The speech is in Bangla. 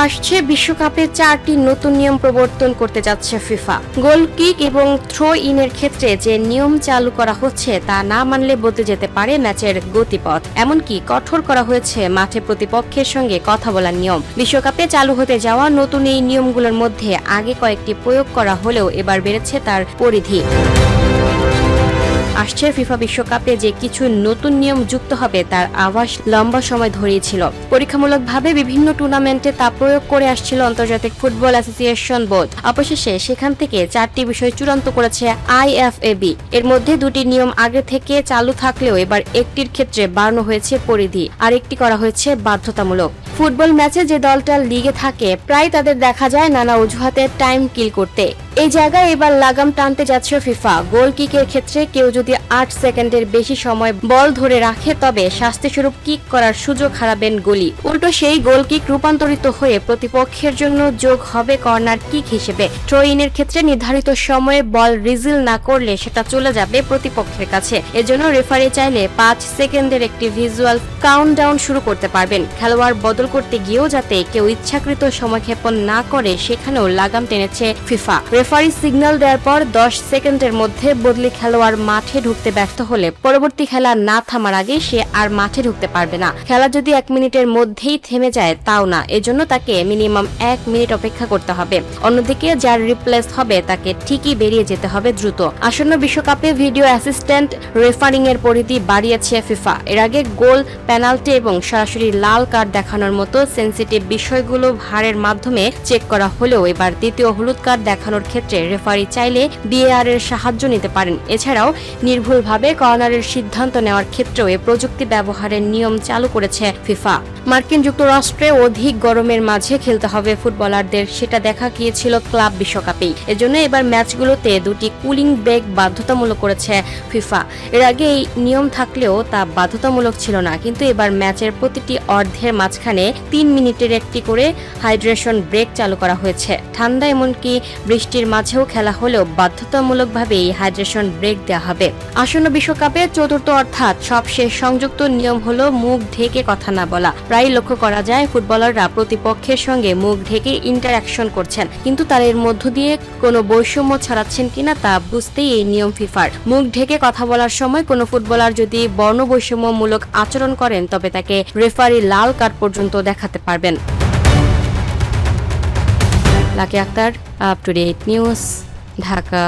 আসছে বিশ্বকাপে 4টি নতুন নিয়ম প্রবর্তন করতে যাচ্ছে ফিফা। গোল কিক এবং থ্রো ইনের ক্ষেত্রে যে নিয়ম চালু করা হচ্ছে তা না মানলে বদলে যেতে পারে ম্যাচের গতিপথ। এমনকি কঠোর করা হয়েছে মাঠে প্রতিপক্ষের সঙ্গে কথা বলার নিয়ম। বিশ্বকাপে চালু হতে যাওয়া নতুন এই নিয়মগুলোর মধ্যে আগে কয়েকটি প্রয়োগ করা হলেও এবার বেড়েছে তার পরিধি। আসছে ফিফা বিশ্বকাপে যে কিছু নতুন নিয়ম যুক্ত হবে তার আভাস লম্বা সময় ধরেই ছিল। পরীক্ষামূলকভাবে বিভিন্ন টুর্নামেন্টে তা প্রয়োগ করে আসছিল আন্তর্জাতিক ফুটবল অ্যাসোসিয়েশন বোর্ড। অবশেষে সেখান থেকে 4টি বিষয় চূড়ান্ত করেছে আইএফএবি। এর মধ্যে 2টি নিয়ম আগে থেকে চালু থাকলেও এবার একটির ক্ষেত্রে বাড়ানো হয়েছে পরিধি, আর একটি করা হয়েছে বাধ্যতামূলক। ফুটবল ম্যাচে যে দলটা লিগে থাকে প্রায় তাদের দেখা যায় নানা অজুহাতে টাইম কিল করতে। এই জায়গায় এবার লাগাম টানতে যাচ্ছে ফিফা। গোল কিকের ক্ষেত্রে কেউ যদি 8 সেকেন্ডের বেশি সময় বল ধরে রাখে তবে শাস্তিস্বরূপ কিক করার সুযোগ হারাবেন গোলি। উল্টো সেই গোল কিক রূপান্তরিত হয়ে প্রতিপক্ষের জন্য যোগ হবে কর্নার কিক হিসেবে। থ্রো ইনের ক্ষেত্রে নির্ধারিত সময়ে বল রিজিল না করলে সেটা চলে যাবে প্রতিপক্ষের কাছে। এজন্য রেফারি চাইলে 5 সেকেন্ডের একটি ভিজুয়াল কাউন্টডাউন শুরু করতে পারবেন। খেলোয়াড় বদল করতে গিয়েও যাতে কেউ ইচ্ছাকৃত সময়ক্ষেপণ না করে সেখানেও লাগাম টেনেছে ফিফা। রেফারি সিগন্যাল দেওয়ার পর 10 সেকেন্ডের মধ্যে বদলি খেলোয়াড় মাঠে ঢুকতে ব্যর্থ হলে পরবর্তী খেলা না থামার আগে সে আর মাঠে ঢুকতে পারবে না। খেলা যদি 1 মিনিটের মধ্যেই থেমে যায় তাও না, এজন্য তাকে মিনিমাম 1 মিনিট অপেক্ষা করতে হবে। অন্যদিকে যার রিপ্লেস হবে তাকে ঠিকই বেরিয়ে যেতে হবে দ্রুত। আসন্ন বিশ্বকাপে ভিডিও অ্যাসিস্ট্যান্ট রেফারিং এর পরিধি বাড়িয়েছে ফিফা। এর আগে গোল, পেনাল্টি এবং সরাসরি লাল কার্ড দেখানোর মতো সেনসিটিভ বিষয়গুলো ভারের মাধ্যমে চেক করা হলেও এবার দ্বিতীয় হলুদ কার্ড দেখানোর ক্ষেত্রে রেফারি চাইলে বিএআর এর সাহায্য নিতে পারেন। এছাড়াও নির্ভুলভাবে কর্নারের সিদ্ধান্ত নেওয়ার ক্ষেত্রেও এই প্রযুক্তি ব্যবহারের নিয়ম চালু করেছে ফিফা। মার্কিন যুক্তরাষ্ট্রে অধিক গরমের মাঝে খেলতে হবে ফুটবলারদের, সেটা দেখা গিয়েছিল ক্লাব বিশ্বকাপেই। এজন্য এবার ম্যাচগুলোতে 2টি কুলিং ব্রেক বাধ্যতামূলক করেছে ফিফা। এর আগে এই নিয়ম থাকলেও তা বাধ্যতামূলক ছিল না, কিন্তু এবার ম্যাচের প্রতিটি অর্ধের মাঝখানে 3 মিনিটের একটি করে হাইড্রেশন ব্রেক চালু করা হয়েছে। ঠান্ডা এমনকি বৃষ্টির মাঝেও খেলা হলেও বাধ্যতামূলকভাবে এই হাইড্রেশন ব্রেক দেওয়া হবে। আসন্ন বিশ্বকাপে চতুর্থ অর্থাৎ সবশেষ সংযুক্ত নিয়ম হলো মুখ ঢেকে কথা না বলা। প্রায় লক্ষ্য করা যায় ফুটবলাররা প্রতিপক্ষের সঙ্গে মুখ ঢেকে ইন্টারঅ্যাকশন করছেন, কিন্তু তার এর মধ্য দিয়ে কোনো বৈষম্য ছড়াচ্ছেন কিনা তা বুঝতেই এই নিয়ম ফিফার। মুখ ঢেকে কথা বলার সময় কোনো ফুটবলার যদি বর্ণ বৈষম্যমূলক আচরণ করেন তবে তাকে রেফারি লাল কার্ড পর্যন্ত দেখাতে পারবেন। Lucky Akter, up to date news, Dhaka.